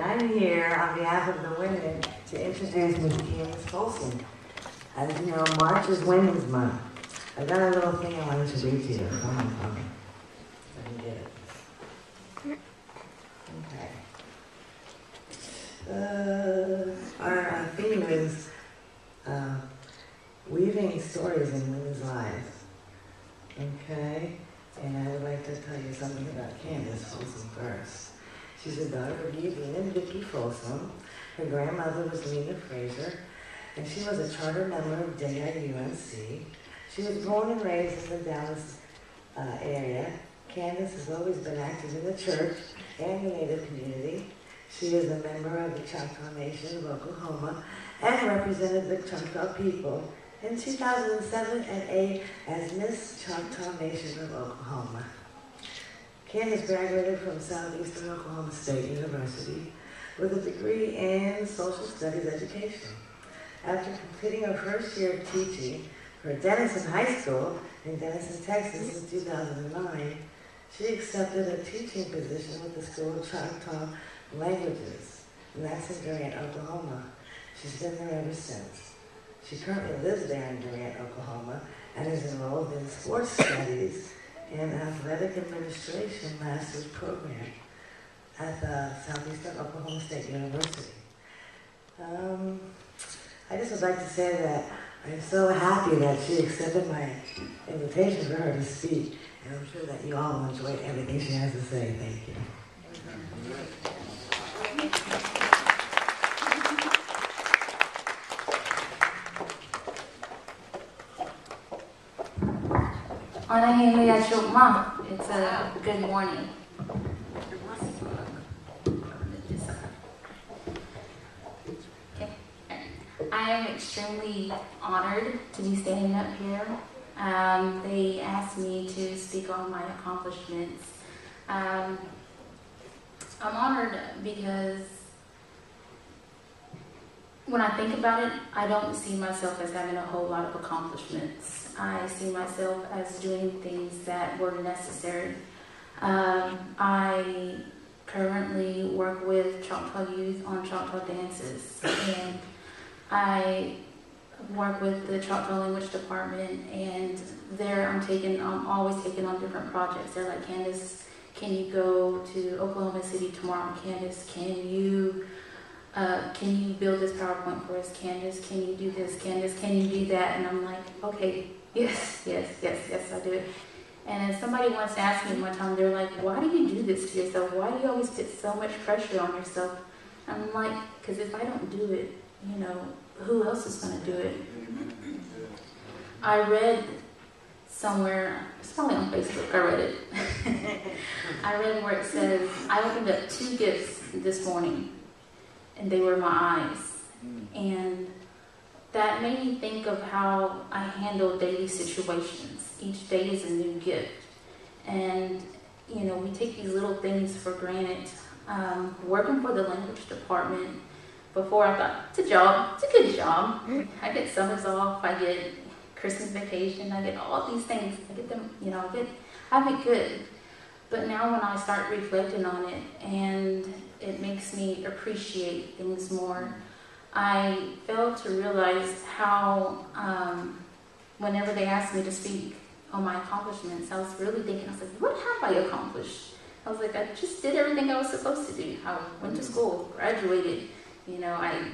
I'm here on behalf of the women to introduce Ms. Candace Folsom. As you know, March is Women's Month. I've got a little thing I wanted to read to you. Come on. Let me get it. Okay. Our theme is weaving stories in women's lives. Okay? And I would like to tell you something about Candace Folsom first. She's the daughter of Eugene and Vicki Folsom. Her grandmother was Lena Fraser, and she was a charter member of DIUMC. She was born and raised in the Dallas area. Candace has always been active in the church and the Native community. She is a member of the Choctaw Nation of Oklahoma and represented the Choctaw people in 2007 and 2008 as Miss Choctaw Nation of Oklahoma. Candace graduated from Southeastern Oklahoma State University with a degree in social studies education. After completing her first year of teaching for Denison High School in Denison, Texas in 2009, she accepted a teaching position with the School of Choctaw Languages, and that's in Durant, Oklahoma. She's been there ever since. She currently lives there in Durant, Oklahoma, and is enrolled in sports studies and athletic administration master's program at the Southeastern Oklahoma State University. I just would like to say that I'm so happy that she accepted my invitation for her to speak, and I'm sure that you all will enjoy everything she has to say. Thank you. It's a good morning. Okay. I am extremely honored to be standing up here. They asked me to speak on my accomplishments. I'm honored because when I think about it, I don't see myself as having a whole lot of accomplishments. I see myself as doing things that were necessary. I currently work with Choctaw youth on Choctaw dances, and I work with the Choctaw language department, and there I'm always taking on different projects. They're like, Candace, can you go to Oklahoma City tomorrow? Candace, can you build this PowerPoint for us? Candace, can you do this? Candace, can you do that? And I'm like, okay, yes, I do it. And as somebody once asked me one time, they're like, why do you do this to yourself? Why do you always put so much pressure on yourself? I'm like, because if I don't do it, who else is going to do it? I read somewhere, it's probably on Facebook, I read it. I read where it says, I opened up 2 gifts this morning, and they were my eyes. And that made me think of how I handle daily situations. Each day is a new gift. And, we take these little things for granted. Working for the language department, before I thought, it's a job, it's a good job. I get summers off, I get Christmas vacation, I get all these things. I get them, I have it good. But now when I start reflecting on it, and it makes me appreciate things more, I failed to realize how, whenever they asked me to speak on my accomplishments, I was really thinking, I was like, what have I accomplished? I was like, I just did everything I was supposed to do. I went to school, graduated, I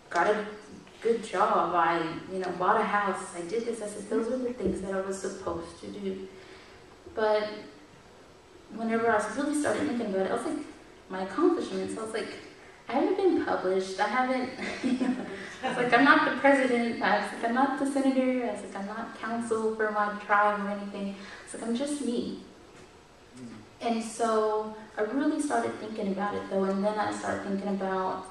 got a good job, I, bought a house, I did this. I said, those were the things that I was supposed to do. But whenever I really started thinking about it, I was like, my accomplishments, I was like, I haven't been published, I haven't, I was like, I'm not the president, I was like, I'm not the senator, I was like, I'm not counsel for my tribe or anything. I was like, I'm just me. And so I really started thinking about it though, and then I started thinking about,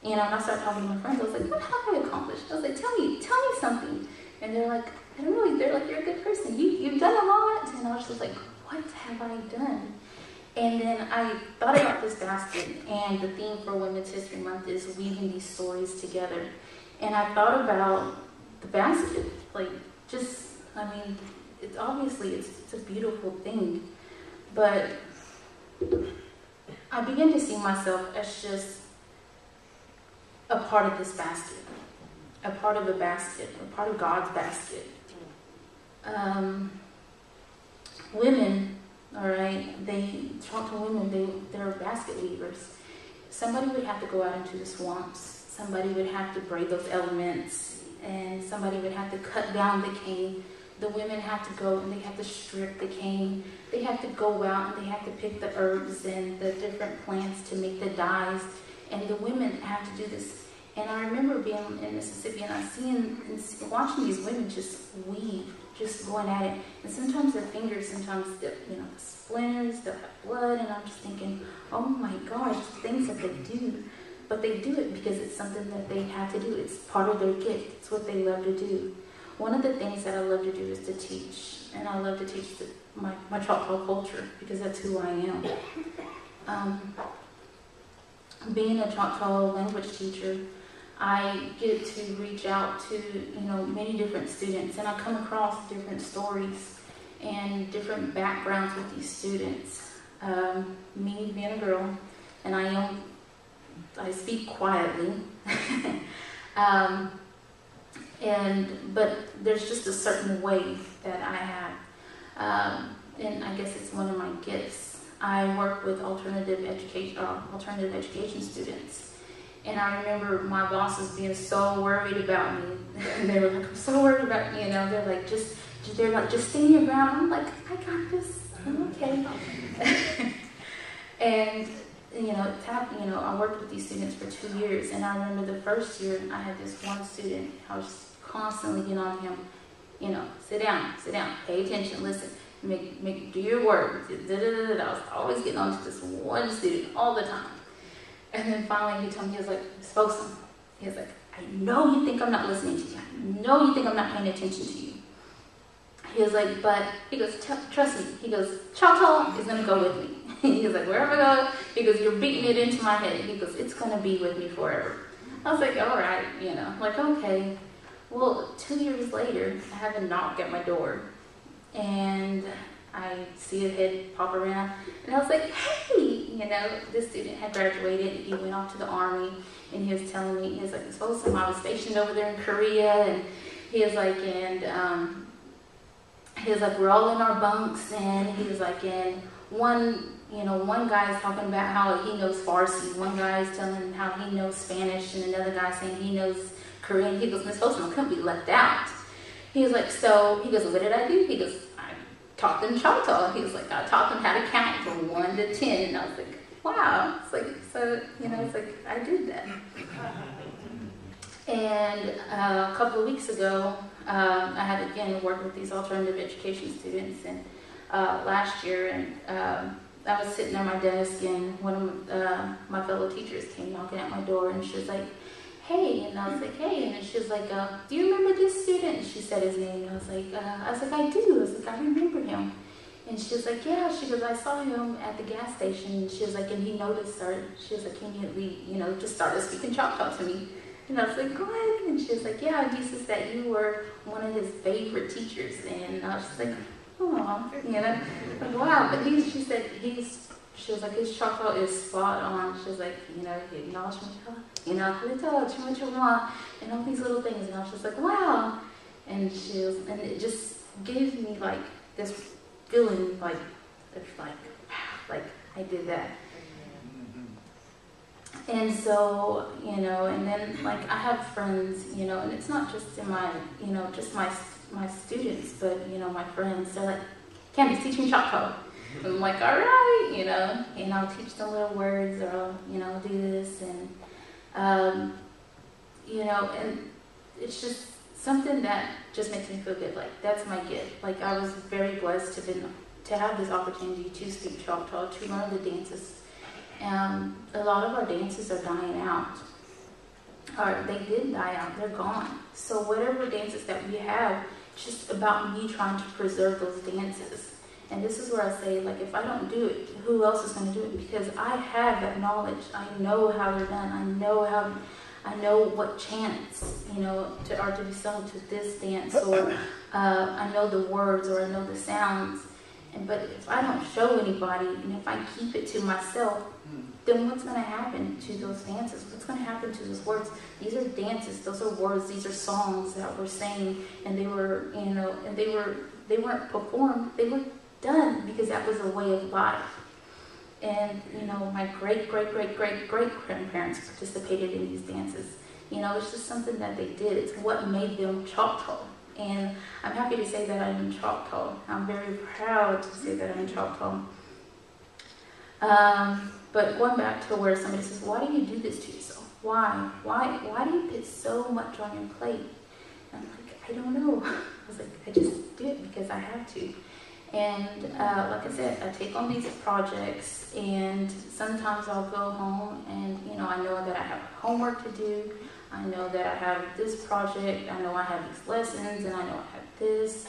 and I started talking to my friends. I was like, what have I accomplished? I was like, tell me something. And they're like, I don't know, they're like, you're a good person, you've done a lot. And I was just like, what have I done? And then I thought about this basket, and the theme for Women's History Month is weaving these stories together. And I thought about the basket, it's obviously it's a beautiful thing, but I began to see myself as just a part of this basket, a part of a basket, a part of God's basket. Women, all right, Choctaw women, they're basket weavers. Somebody would have to go out into the swamps. Somebody would have to braid those elements, and somebody would have to cut down the cane. The women have to go and they have to strip the cane. They have to go out and they have to pick the herbs and the different plants to make the dyes. And the women have to do this. And I remember being in Mississippi and watching these women just weave, just going at it. And sometimes their fingers, sometimes the splinters, they'll have blood. And I'm just thinking, oh my gosh, the things that they do. But they do it because it's something that they have to do. It's part of their gift. It's what they love to do. One of the things that I love to do is to teach. And I love to teach my Choctaw culture because that's who I am. Being a Choctaw language teacher, I get to reach out to, many different students, and I come across different stories and different backgrounds with these students. Me being a girl, and I speak quietly, but there's just a certain way that I have, and I guess it's one of my gifts. I work with alternative education students. And I remember my bosses being so worried about me. They were like, I'm so worried about you. They're like, just stand your ground. I'm like, I got this. I'm okay. And I worked with these students for 2 years. And I remember the first year, I had this one student. I was constantly getting on him. Sit down, pay attention, listen, do your work. I was always getting on to this one student all the time. And then finally he told me, he was like, Ms. Folsom, he was like, I know you think I'm not listening to you. I know you think I'm not paying attention to you. He was like, but, he goes, trust me. He goes, Choctaw is going to go with me. He was like, wherever I go, he goes, you're beating it into my head. He goes, it's going to be with me forever. I was like, all right, like, okay. Well, 2 years later, I have a knock at my door. And I see a head pop around, and I was like, hey, this student had graduated. He went off to the Army, and he was telling me, he was like, Ms. Folsom, I was stationed over there in Korea, and he was like, we're all in our bunks, and he was like, and one guy's talking about how he knows Farsi, one guy's telling how he knows Spanish, and another guy saying he knows Korean. He goes, Ms. Folsom, I couldn't be left out. He was like, he goes, what did I do? He goes, taught them Choctaw. He was like, I taught them how to count from 1 to 10. And I was like, wow. It's like, so, it's like, I did that. And a couple of weeks ago, I had again worked with these alternative education students, and last year, and I was sitting at my desk, and one of my fellow teachers came knocking at my door, and she was like, hey, and I was like, hey, and she was like, do you remember this student? And she said his name, and I was like, I do. I was like, I remember him. And she was like, yeah. She goes, I saw him at the gas station. And she was like, and he noticed her. She was like, immediately, just started speaking Choctaw to me. And I was like, what? And she was like, yeah, and he says that you were one of his favorite teachers. And I was just like, oh, like, wow. But she said, she was like, his Choctaw is spot on. She was like, he acknowledged me, and all these little things. And I was just like, wow. And and it just gave me like this feeling like I did that. And so, and then like I have friends, and it's not just in my, just my students, but, my friends, they're like, Candace, teach me Choctaw. And I'm like, all right, and I'll teach them little words, or I'll, do this, and, and it's just something that just makes me feel good. Like, that's my gift. Like, I was very blessed to have this opportunity to speak Choctaw, to learn the dances. A lot of our dances are dying out. Or they did die out. They're gone. So whatever dances that we have, it's just about me trying to preserve those dances. And this is where I say, like, if I don't do it, who else is going to do it? Because I have that knowledge. I know how they're done. I know what chants, are to be sung to this dance, or I know the words, or I know the sounds. But if I don't show anybody, and if I keep it to myself, then what's going to happen to those dances? What's going to happen to those words? These are dances. Those are words. These are songs that we're saying, and they were, and they weren't performed. They were done because that was a way of life. And my great grandparents participated in these dances. It's just something that they did. It's what made them Choctaw. And I'm happy to say that I'm Choctaw. I'm very proud to say that I'm Choctaw. But going back to where somebody says, why do you do this to yourself? Why? Why do you put so much on your plate? And I'm like, I don't know. I was like, I just do it because I have to. And like I said, I take on these projects, and sometimes I'll go home and, I know that I have homework to do. I know that I have this project. I know I have these lessons, and I know I have this.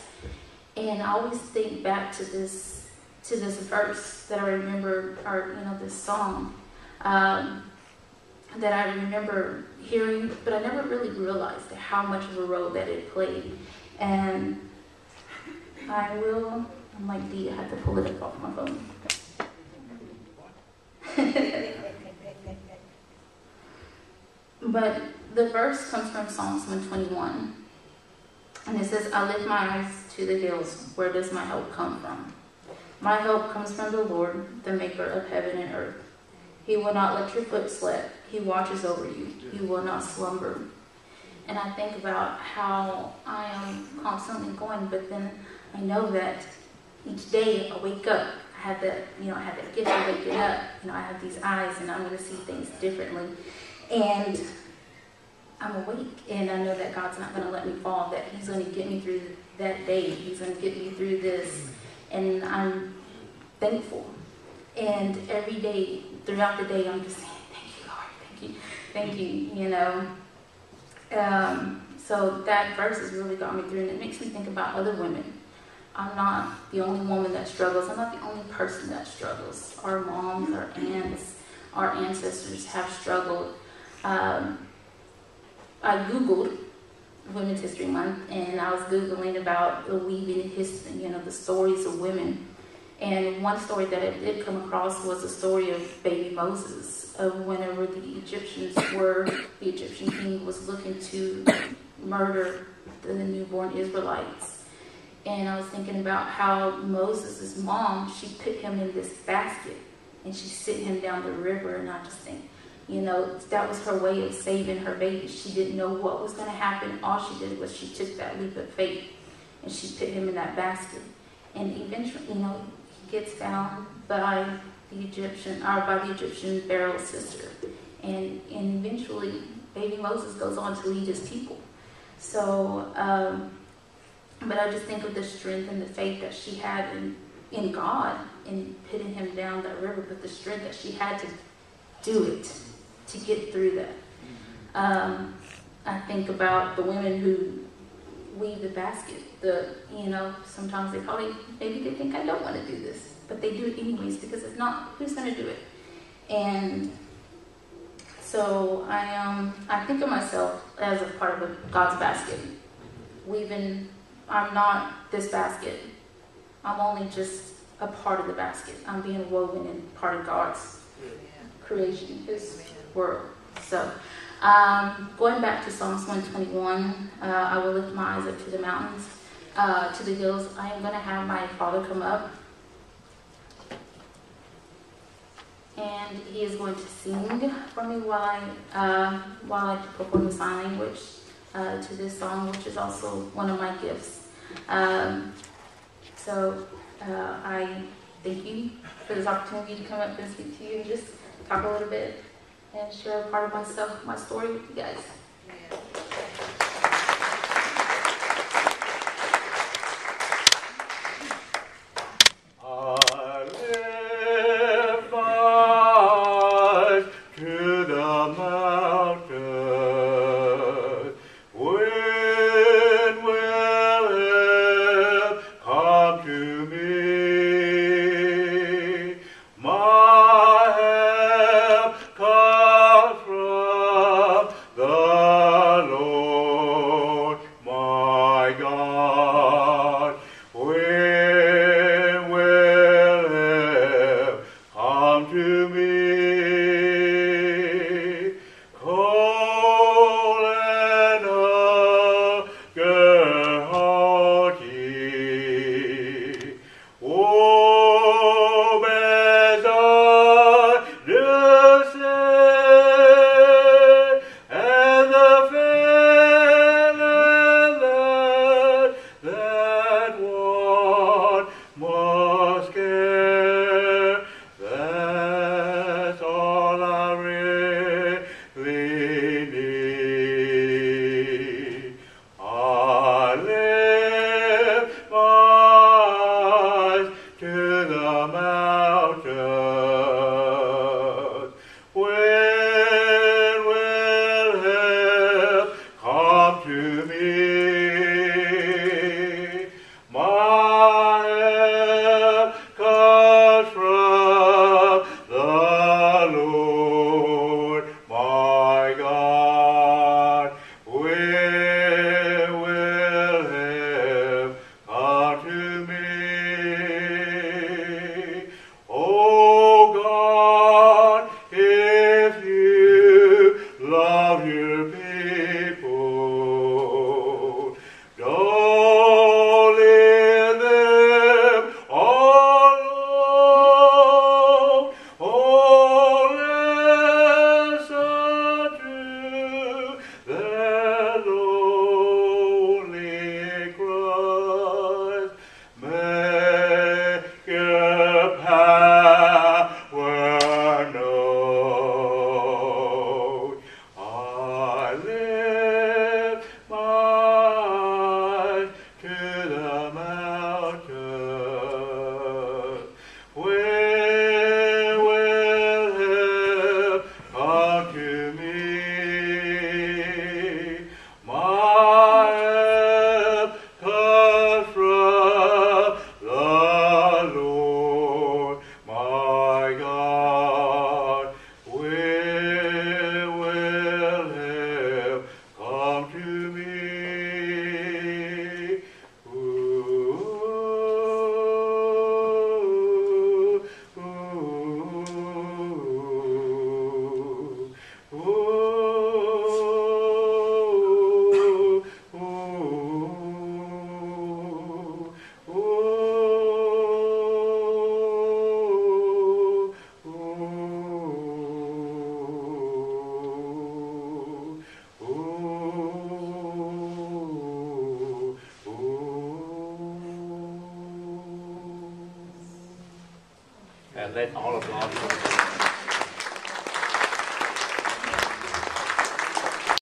And I always think back to this verse that I remember, or this song that I remember hearing, but I never really realized how much of a role that it played. And I'm like, I have to pull it up off my phone. But the verse comes from Psalms 121. And it says, I lift my eyes to the hills. Where does my help come from? My help comes from the Lord, the maker of heaven and earth. He will not let your foot slip. He watches over you. He will not slumber. And I think about how I am constantly going, but then I know that each day I wake up, I have that gift of waking up. I have these eyes, and I'm going to see things differently. And I'm awake, and I know that God's not going to let me fall, that He's going to get me through that day. He's going to get me through this. And I'm thankful. And every day, throughout the day, I'm just saying, thank you, Lord, thank you. So that verse has really got me through, and it makes me think about other women. I'm not the only woman that struggles. I'm not the only person that struggles. Our moms, our aunts, our ancestors have struggled. I Googled Women's History Month, and I was Googling about the weaving history, the stories of women. And one story that I did come across was the story of baby Moses, of whenever the Egyptian king was looking to murder the newborn Israelites. And I was thinking about how Moses' mom, she put him in this basket, and she sent him down the river, and I just think, that was her way of saving her baby. She didn't know what was going to happen. All she did was she took that leap of faith, and she put him in that basket. And eventually, he gets found by the Egyptian Pharaoh's sister. And eventually, baby Moses goes on to lead his people. So, but I just think of the strength and the faith that she had in God in putting him down that river, but the strength that she had to do it, to get through that. I think about the women who weave the basket. Sometimes maybe they think I don't want to do this, but they do it anyways, because if not, who's going to do it? And so I think of myself as a part of God's basket. I'm not this basket. I'm only just a part of the basket. I'm being woven in part of God's creation, His world. So, going back to Psalms 121, I will lift my eyes up to the mountains, to the hills. I am going to have my father come up, and he is going to sing for me while I perform the sign language to this song, which is also one of my gifts. So I thank you for this opportunity to come up and speak to you and just talk a little bit and share a part of myself, my story with you guys. My help comes from the really need. I lift my eyes to the mountains. When will help come to me? My help comes from the Lord, my God. When will help come to me? Oh God, if you love your people, don't leave them all alone. Oh, listen to their lonely cries. Make your power known. I lift my eyes to the mountains. When will help come to me? My help comes from the Lord, my God. When will help come to me? Ooh, ooh, ooh, ooh, And let all of God